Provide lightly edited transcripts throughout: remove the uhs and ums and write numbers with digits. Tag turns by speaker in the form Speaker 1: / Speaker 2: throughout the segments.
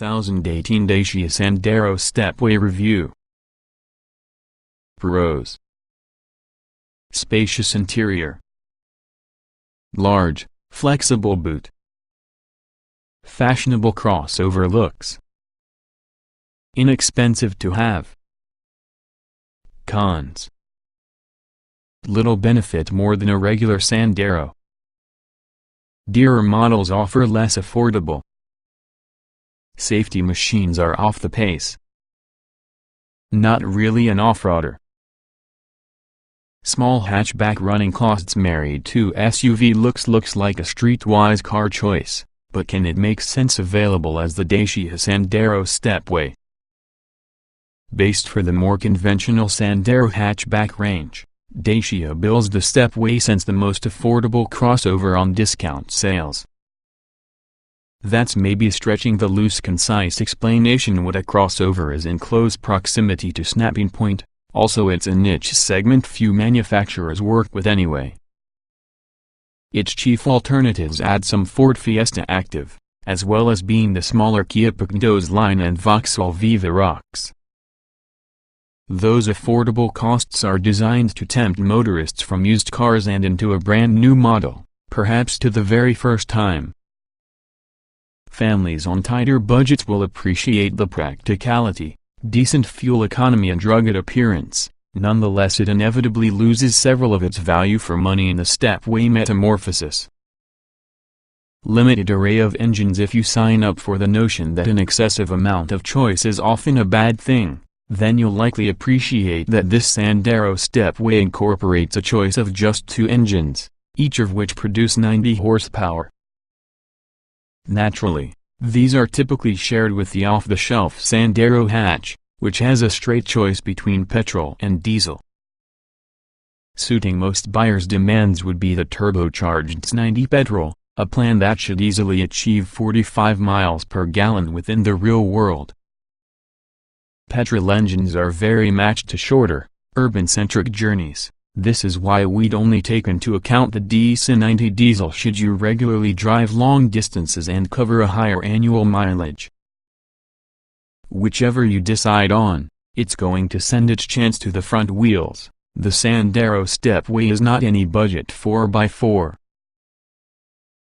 Speaker 1: 2018 Dacia Sandero Stepway Review. Pros: spacious interior, large, flexible boot, fashionable crossover looks, inexpensive to have. Cons: little benefit more than a regular Sandero. Dearer models offer less affordable. Safety machines are off the pace. Not really an off-roader. Small hatchback running costs married to SUV looks like a streetwise car choice, but can it make sense available as the Dacia Sandero Stepway? Based for the more conventional Sandero hatchback range, Dacia bills the Stepway since the most affordable crossover on discount sales. That's maybe stretching the loose concise explanation. What a crossover is in close proximity to snapping point, also it's a niche segment few manufacturers work with anyway. Its chief alternatives add some Ford Fiesta Active, as well as being the smaller Kia Picanto's line and Vauxhall Viva Rox. Those affordable costs are designed to tempt motorists from used cars and into a brand new model, perhaps to the very first time. Families on tighter budgets will appreciate the practicality, decent fuel economy and rugged appearance. Nonetheless, it inevitably loses several of its value for money in the Stepway metamorphosis. Limited array of engines. If you sign up for the notion that an excessive amount of choice is often a bad thing, then you'll likely appreciate that this Sandero Stepway incorporates a choice of just 2 engines, each of which produce 90 horsepower. Naturally, these are typically shared with the off-the-shelf Sandero hatch, which has a straight choice between petrol and diesel. Suiting most buyers' demands would be the turbocharged 90 petrol, a plan that should easily achieve 45 miles per gallon within the real world. Petrol engines are very matched to shorter, urban-centric journeys. This is why we'd only take into account the Dacia 90 diesel should you regularly drive long distances and cover a higher annual mileage. Whichever you decide on, it's going to send its chance to the front wheels. The Sandero Stepway is not any budget 4x4.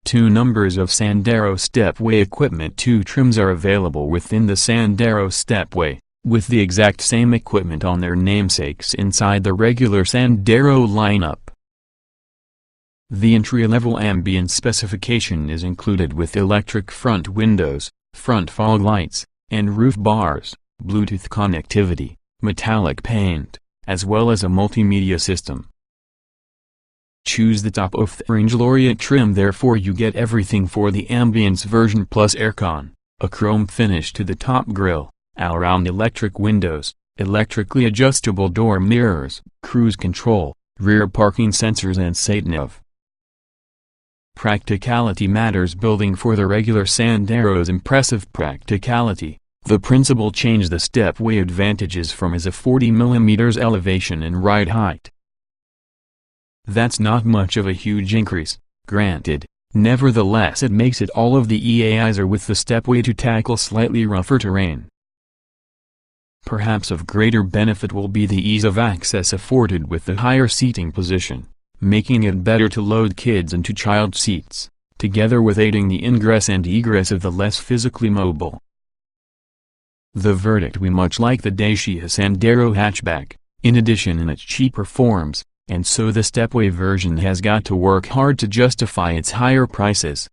Speaker 1: 2 numbers of Sandero Stepway equipment. 2 trims are available within the Sandero Stepway, with the exact same equipment on their namesakes inside the regular Sandero lineup. The entry-level ambient specification is included with electric front windows, front fog lights, and roof bars, Bluetooth connectivity, metallic paint, as well as a multimedia system. Choose the top-of-the-range Laureate trim. Therefore you get everything for the ambience version plus aircon, a chrome finish to the top grille, all-round electric windows, electrically adjustable door mirrors, cruise control, rear parking sensors and sat-nav. Practicality matters. Building for the regular Sandero's impressive practicality, the principal change the Stepway advantages from is a 40 mm elevation in ride height. That's not much of a huge increase, granted. Nevertheless, it makes it all of the easier with the Stepway to tackle slightly rougher terrain. Perhaps of greater benefit will be the ease of access afforded with the higher seating position, making it better to load kids into child seats, together with aiding the ingress and egress of the less physically mobile. The verdict: we much like the Dacia Sandero hatchback, in addition in its cheaper forms, and so the Stepway version has got to work hard to justify its higher prices.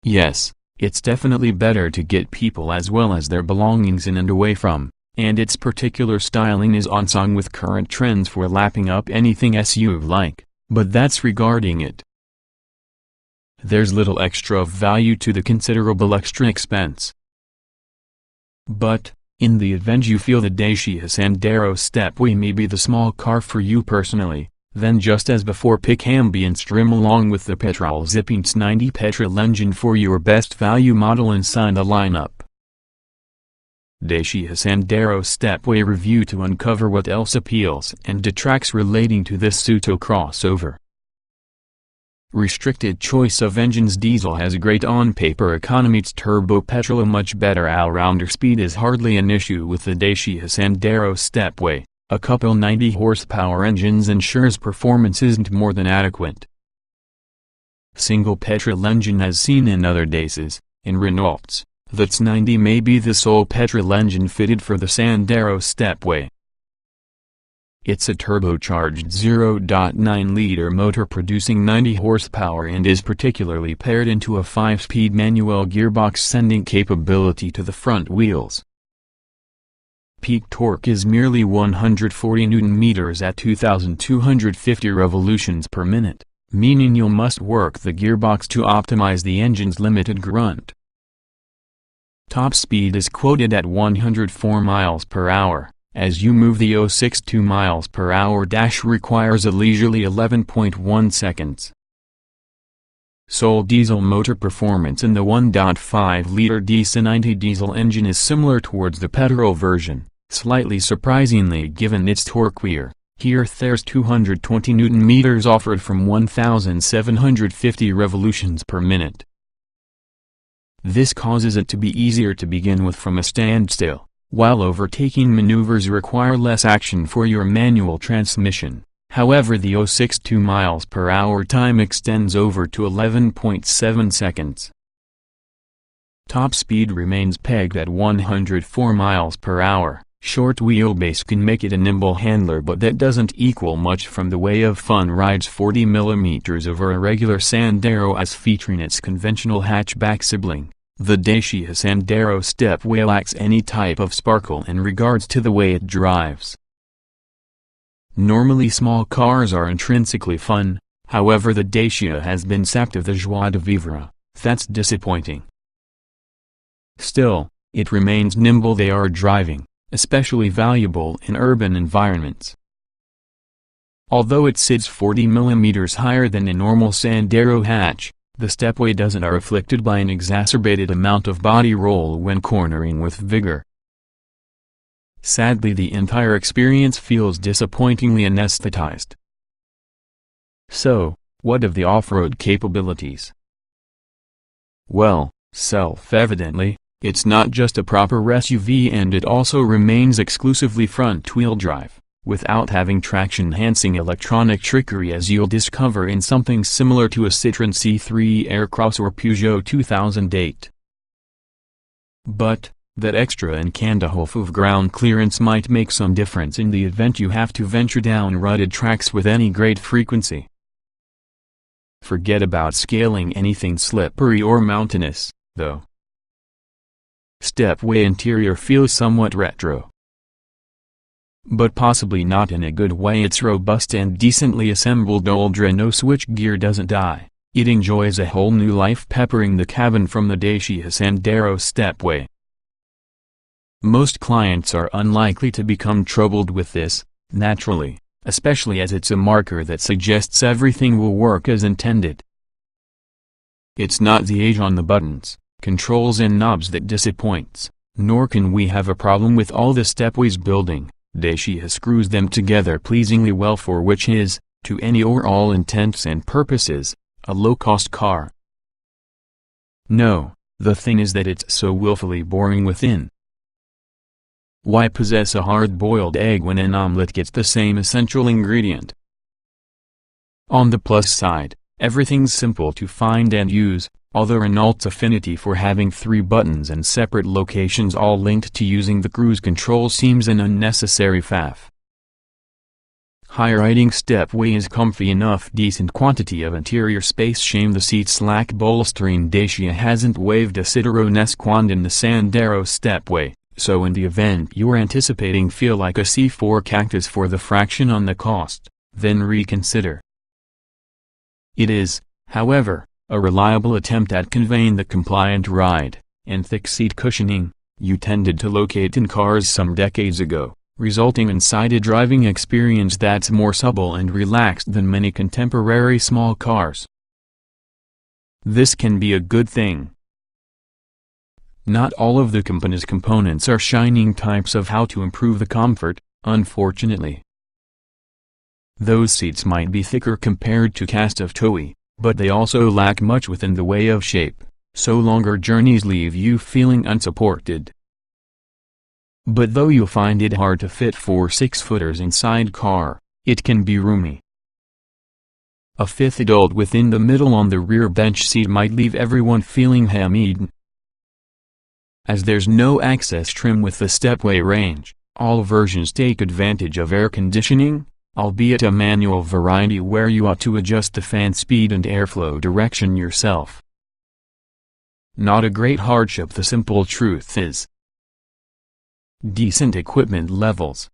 Speaker 1: Yes, it's definitely better to get people as well as their belongings in and away from, and its particular styling is on song with current trends for lapping up anything SUV-like, but that's regarding it. There's little extra value to the considerable extra expense. But, in the event you feel the Dacia Sandero Stepway may be the small car for you personally, then just as before, pick ambience trim along with the petrol zipping 90 petrol engine for your best value model inside the lineup. Dacia Sandero Stepway review to uncover what else appeals and detracts relating to this pseudo crossover. Restricted choice of engines. Diesel has great on-paper economy. Its turbo petrol a much better all-rounder. Speed is hardly an issue with the Dacia Sandero Stepway. A couple 90 horsepower engines ensures performance isn't more than adequate. Single petrol engine as seen in other Dacias. In Renaults, that's 90 may be the sole petrol engine fitted for the Sandero Stepway. It's a turbocharged 0.9-liter motor producing 90 horsepower and is particularly paired into a 5-speed manual gearbox, sending capability to the front wheels. Peak torque is merely 140 Nm at 2,250 revolutions per minute, meaning you must work the gearbox to optimize the engine's limited grunt. Top speed is quoted at 104 miles per hour. As you move, the 0.62 miles per hour dash requires a leisurely 11.1 seconds. Sole diesel motor performance in the 1.5-liter Dacia 90 diesel engine is similar towards the petrol version, slightly surprisingly given its torque. Here there's 220 Nm offered from 1,750 revolutions per minute. This causes it to be easier to begin with from a standstill, while overtaking maneuvers require less action for your manual transmission. However, the 0.62 miles per hour time extends over to 11.7 seconds. Top speed remains pegged at 104 miles per hour. Short wheelbase can make it a nimble handler, but that doesn't equal much from the way of fun rides. 40 mm over a regular Sandero as featuring its conventional hatchback sibling. The Dacia Sandero Stepway lacks any type of sparkle in regards to the way it drives. Normally small cars are intrinsically fun, however the Dacia has been sapped of the joie de vivre. That's disappointing. Still, it remains nimble. They are driving, especially valuable in urban environments. Although it sits 40 mm higher than a normal Sandero hatch, the Stepway doesn't are afflicted by an exacerbated amount of body roll when cornering with vigor. Sadly, the entire experience feels disappointingly anesthetized. So, what of the off-road capabilities? Well, self-evidently, it's not just a proper SUV, and it also remains exclusively front-wheel drive, without having traction-enhancing electronic trickery as you'll discover in something similar to a Citroën C3 Aircross or Peugeot 2008. But, that extra inch-and-a-half of ground clearance might make some difference in the event you have to venture down rutted tracks with any great frequency. Forget about scaling anything slippery or mountainous, though. Stepway interior feels somewhat retro. But possibly not in a good way. Its robust and decently assembled old Renault switchgear doesn't die, it enjoys a whole new life, peppering the cabin from the Dacia Sandero Stepway. Most clients are unlikely to become troubled with this, naturally, especially as it's a marker that suggests everything will work as intended. It's not the age on the buttons, controls and knobs that disappoints, nor can we have a problem with all the Stepway's building. Dacia screws them together pleasingly well, for which is, to any or all intents and purposes, a low-cost car. No, the thing is that it's so willfully boring within. Why possess a hard-boiled egg when an omelette gets the same essential ingredient? On the plus side, everything's simple to find and use, although Renault's affinity for having 3 buttons and separate locations all linked to using the cruise control seems an unnecessary faff. High-riding Stepway is comfy enough, decent quantity of interior space, shame the seats lack bolstering. Dacia hasn't waved a Citroën wand in the Sandero Stepway, so in the event you're anticipating feel like a C4 Cactus for the fraction on the cost, then reconsider. It is, however, a reliable attempt at conveying the compliant ride and thick seat cushioning you tended to locate in cars some decades ago, resulting in a driving experience that's more supple and relaxed than many contemporary small cars. This can be a good thing. Not all of the company's components are shining types of how to improve the comfort, unfortunately. Those seats might be thicker compared to cast of TOEI, but they also lack much within the way of shape, so longer journeys leave you feeling unsupported. But though you'll find it hard to fit 4 6-footers inside car, it can be roomy. A fifth adult within the middle on the rear bench seat might leave everyone feeling ham-eaten. As there's no access trim with the Stepway range, all versions take advantage of air conditioning, albeit a manual variety where you ought to adjust the fan speed and airflow direction yourself. Not a great hardship, the simple truth is. Decent equipment levels.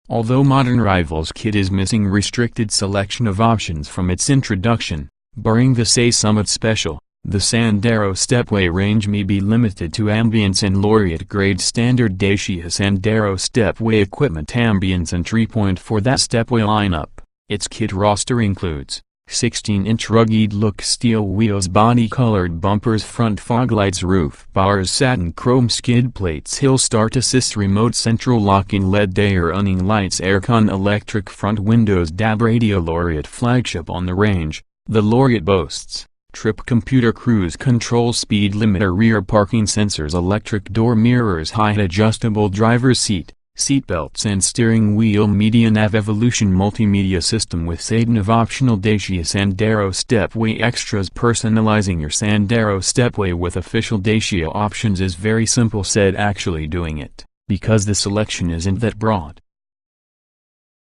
Speaker 1: Although modern Rival's kit is missing restricted selection of options from its introduction, barring the Say Summit Special, the Sandero Stepway range may be limited to ambience and laureate-grade standard Dacia Sandero Stepway equipment ambience entry point for that Stepway lineup. Its kit roster includes 16-inch rugged-look steel wheels, body-colored bumpers, front fog lights, roof bars, satin chrome skid plates, hill start assist, remote central locking LED day running lights, aircon, electric front windows, DAB radio. Laureate flagship on the range, the Laureate boasts trip computer, cruise control, speed limiter, rear parking sensors, electric door mirrors, height adjustable driver's seat, seatbelts and steering wheel, media nav, evolution multimedia system with SADNAV, optional Dacia Sandero Stepway extras. Personalizing your Sandero Stepway with official Dacia options is very simple said actually doing it, because the selection isn't that broad.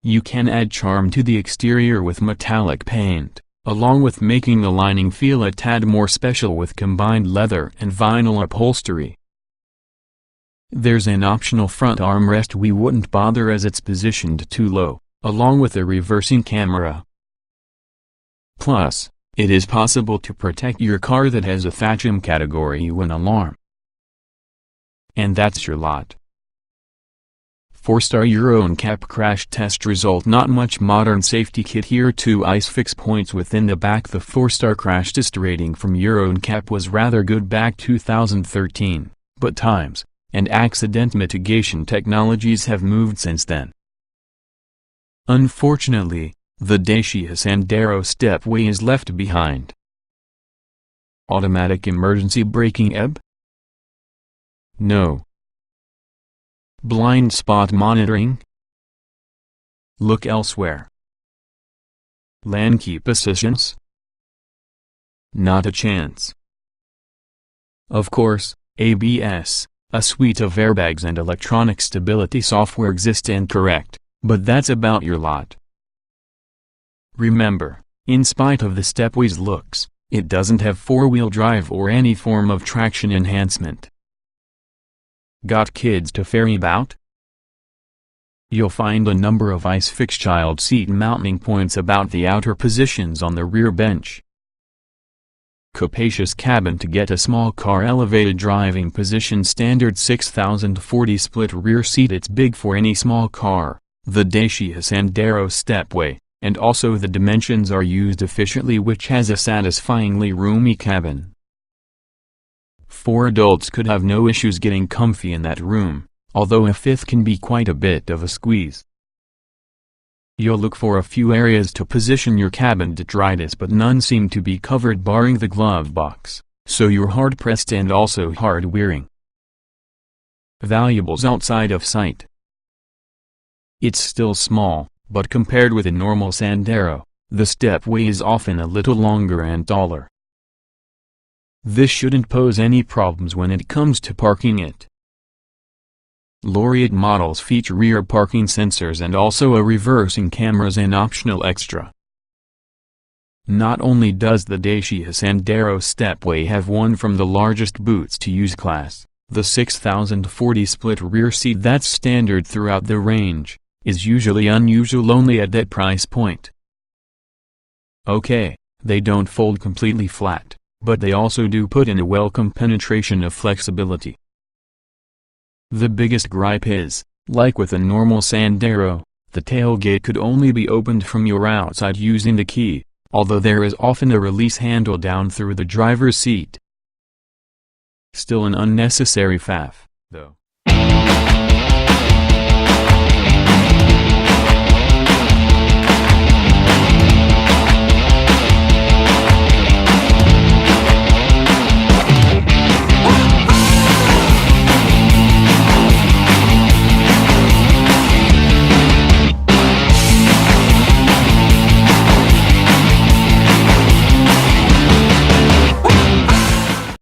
Speaker 1: You can add charm to the exterior with metallic paint, along with making the lining feel a tad more special with combined leather and vinyl upholstery. There's an optional front armrest we wouldn't bother as it's positioned too low, along with a reversing camera. Plus, it is possible to protect your car that has a FATCHM Category 1 alarm. And that's your lot. 4-star Euro NCAP crash test result. Not much modern safety kit here. 2 ICE-FIX points within the back. The 4-star crash test rating from Euro NCAP was rather good back 2013, but times and accident mitigation technologies have moved since then. Unfortunately, the Dacia Sandero Stepway is left behind. Automatic emergency braking (EB)? No. Blind spot monitoring? Look elsewhere. Lane keep assistance? Not a chance. Of course, ABS, a suite of airbags and electronic stability software exist and correct, but that's about your lot. Remember, in spite of the Stepway's looks, it doesn't have four-wheel drive or any form of traction enhancement. Got kids to ferry about? You'll find a number of ICE-FIX child seat mounting points about the outer positions on the rear bench. Capacious cabin to get a small car, elevated driving position, standard 6040 split rear seat. It's big for any small car, the Dacia Sandero Stepway, and also the dimensions are used efficiently, which has a satisfyingly roomy cabin. 4 adults could have no issues getting comfy in that room, although a fifth can be quite a bit of a squeeze. You'll look for a few areas to position your cabin detritus, but none seem to be covered barring the glove box, so you're hard-pressed and also hard-wearing. Valuables outside of sight. It's still small, but compared with a normal Sandero, the Stepway is often a little longer and taller. This shouldn't pose any problems when it comes to parking it. Laureate models feature rear parking sensors and also a reversing cameras, an optional extra. Not only does the Dacia Sandero Stepway have one from the largest boots to use class, the 6040 split rear seat that's standard throughout the range, is usually unusual only at that price point. Okay, they don't fold completely flat, but they also do put in a welcome penetration of flexibility. The biggest gripe is, like with a normal Sandero, the tailgate could only be opened from your outside using the key, although there is often a release handle down through the driver's seat. Still an unnecessary faff, though.